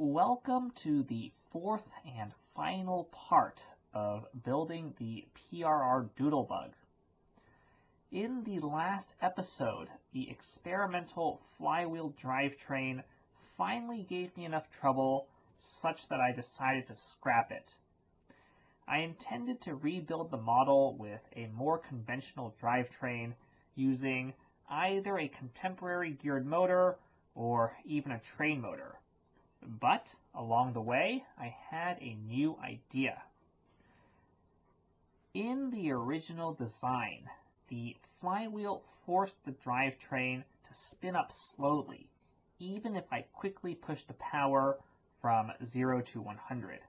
Welcome to the fourth and final part of building the PRR Doodlebug. In the last episode, the experimental flywheel drivetrain finally gave me enough trouble such that I decided to scrap it. I intended to rebuild the model with a more conventional drivetrain using either a contemporary geared motor or even a train motor. But along the way, I had a new idea. In the original design, the flywheel forced the drivetrain to spin up slowly, even if I quickly pushed the power from 0 to 100.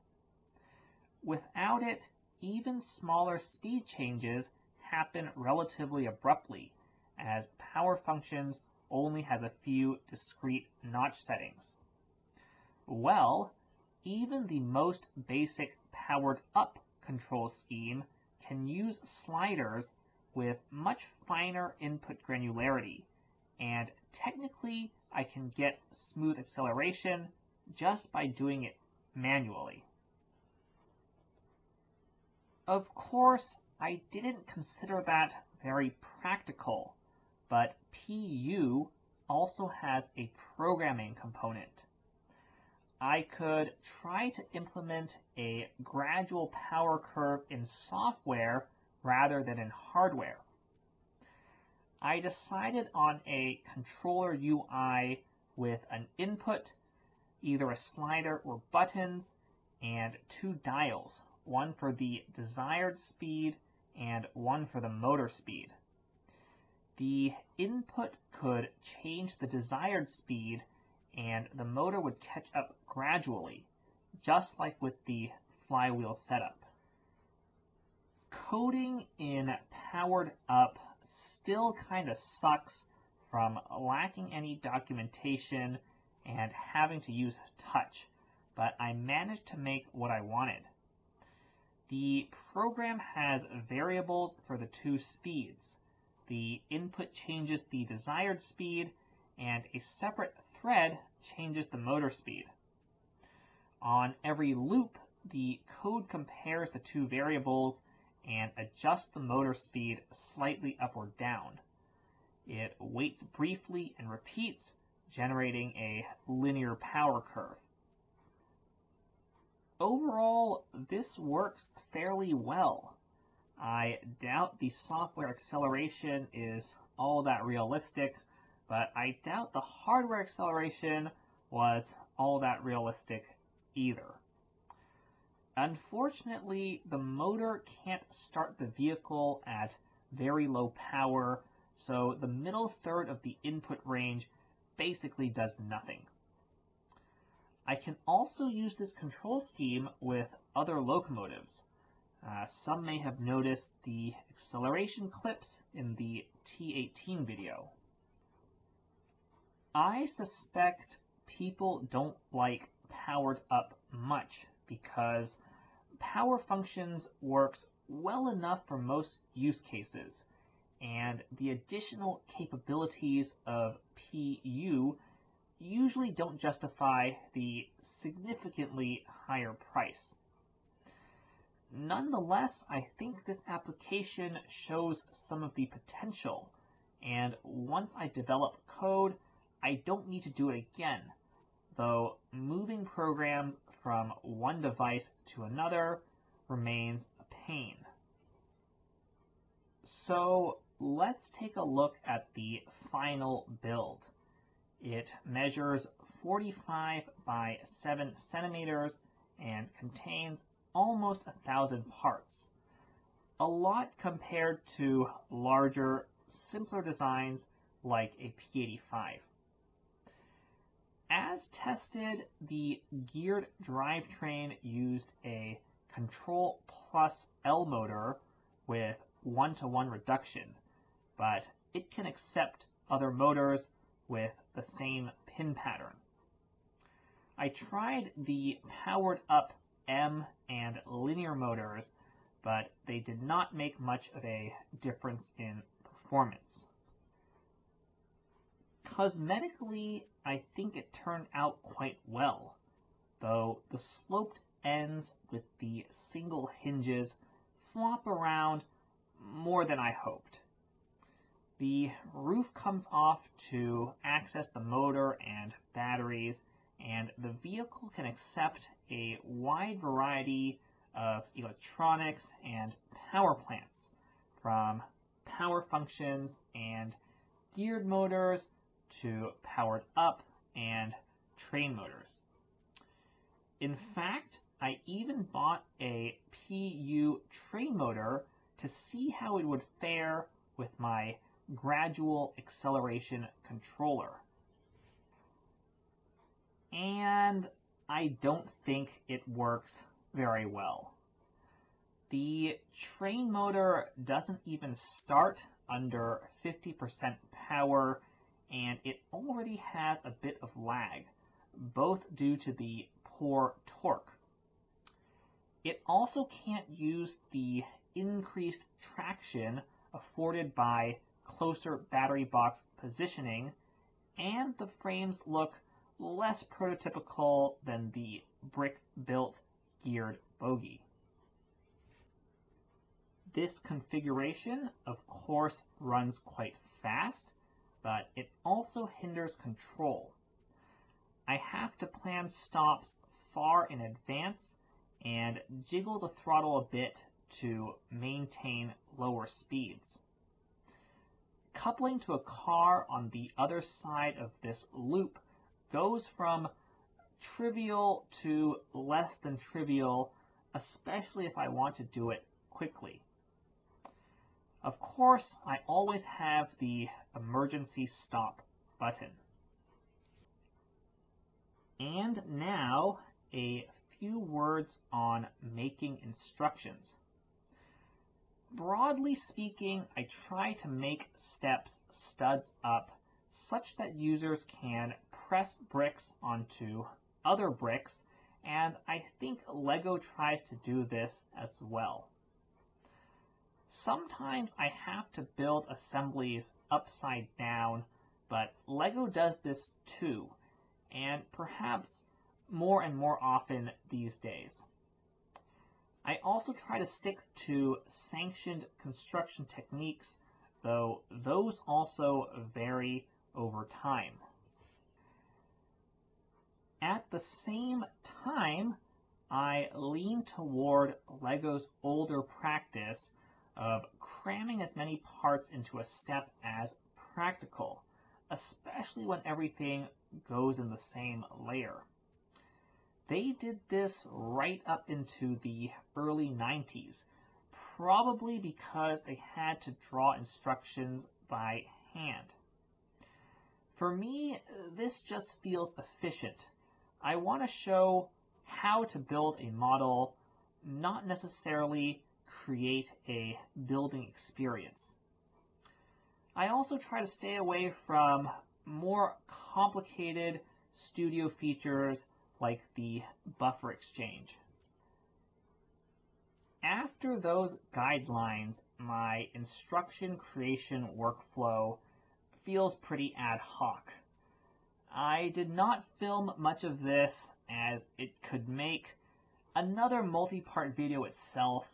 Without it, even smaller speed changes happen relatively abruptly, as power functions only has a few discrete notch settings. Well, even the most basic powered up control scheme can use sliders with much finer input granularity, and technically I can get smooth acceleration just by doing it manually. Of course, I didn't consider that very practical, but PU also has a programming component. I could try to implement a gradual power curve in software rather than in hardware. I decided on a controller UI with an input, either a slider or buttons, and two dials, one for the desired speed and one for the motor speed. The input could change the desired speed and the motor would catch up gradually, just like with the flywheel setup. Coding in powered up still kind of sucks from lacking any documentation and having to use touch, but I managed to make what I wanted. The program has variables for the two speeds. The input changes the desired speed, and a separate thread changes the motor speed. On every loop, the code compares the two variables and adjusts the motor speed slightly up or down. It waits briefly and repeats, generating a linear power curve. Overall, this works fairly well. I doubt the software acceleration is all that realistic, but I doubt the hardware acceleration was all that realistic either. Unfortunately, the motor can't start the vehicle at very low power, so the middle third of the input range basically does nothing. I can also use this control scheme with other locomotives. Some may have noticed the acceleration clips in the T18 video. I suspect people don't like powered up much because power functions works well enough for most use cases, and the additional capabilities of PU usually don't justify the significantly higher price. Nonetheless, I think this application shows some of the potential, and once I develop code, I don't need to do it again, though moving programs from one device to another remains a pain. So let's take a look at the final build. It measures 45 by 7 centimeters and contains almost 1,000 parts. A lot compared to larger, simpler designs like a P85. As tested, the geared drivetrain used a Control plus L motor with 1-to-1 reduction, but it can accept other motors with the same pin pattern. I tried the powered up M and linear motors, but they did not make much of a difference in performance. Cosmetically, I think it turned out quite well. though the sloped ends with the single hinges flop around more than I hoped. The roof comes off to access the motor and batteries, and the vehicle can accept a wide variety of electronics and power plants, from power functions and geared motors to powered up and train motors. In fact, I even bought a PU train motor to see how it would fare with my gradual acceleration controller. And I don't think it works very well. The train motor doesn't even start under 50% power, and it already has a bit of lag, both due to the poor torque. It also can't use the increased traction afforded by closer battery box positioning, and the frames look less prototypical than the brick-built geared bogie. This configuration, of course, runs quite fast, but it also hinders control. I have to plan stops far in advance and jiggle the throttle a bit to maintain lower speeds. Coupling to a car on the other side of this loop goes from trivial to less than trivial, especially if I want to do it quickly. Of course, I always have the emergency stop button. And now, a few words on making instructions. Broadly speaking, I try to make steps studs up such that users can press bricks onto other bricks, and I think LEGO tries to do this as well. Sometimes I have to build assemblies upside down, but LEGO does this too, and perhaps more and more often these days. I also try to stick to sanctioned construction techniques, though those also vary over time. At the same time, I lean toward LEGO's older practice of cramming as many parts into a step as practical, especially when everything goes in the same layer. They did this right up into the early 90s, probably because they had to draw instructions by hand. For me, this just feels efficient. I want to show how to build a model, not necessarily create a building experience. I also try to stay away from more complicated studio features like the buffer exchange. After those guidelines, my instruction creation workflow feels pretty ad hoc. I did not film much of this as it could make another multi-part video itself,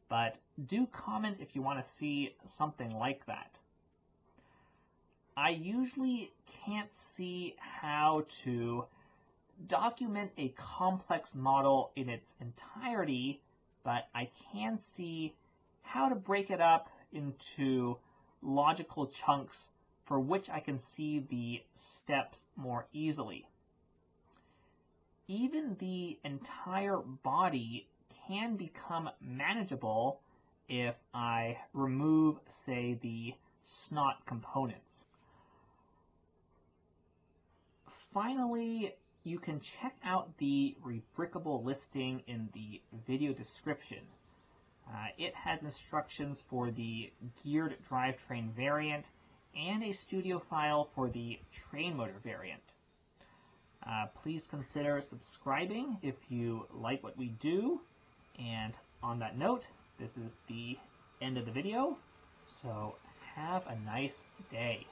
but do comment if you want to see something like that. I usually can't see how to document a complex model in its entirety, but I can see how to break it up into logical chunks for which I can see the steps more easily. Even the entire body can become manageable if I remove, say, the snot components. Finally, you can check out the rebrickable listing in the video description. It has instructions for the geared drivetrain variant and a studio file for the train motor variant. Please consider subscribing if you like what we do. And on that note, this is the end of the video, so have a nice day.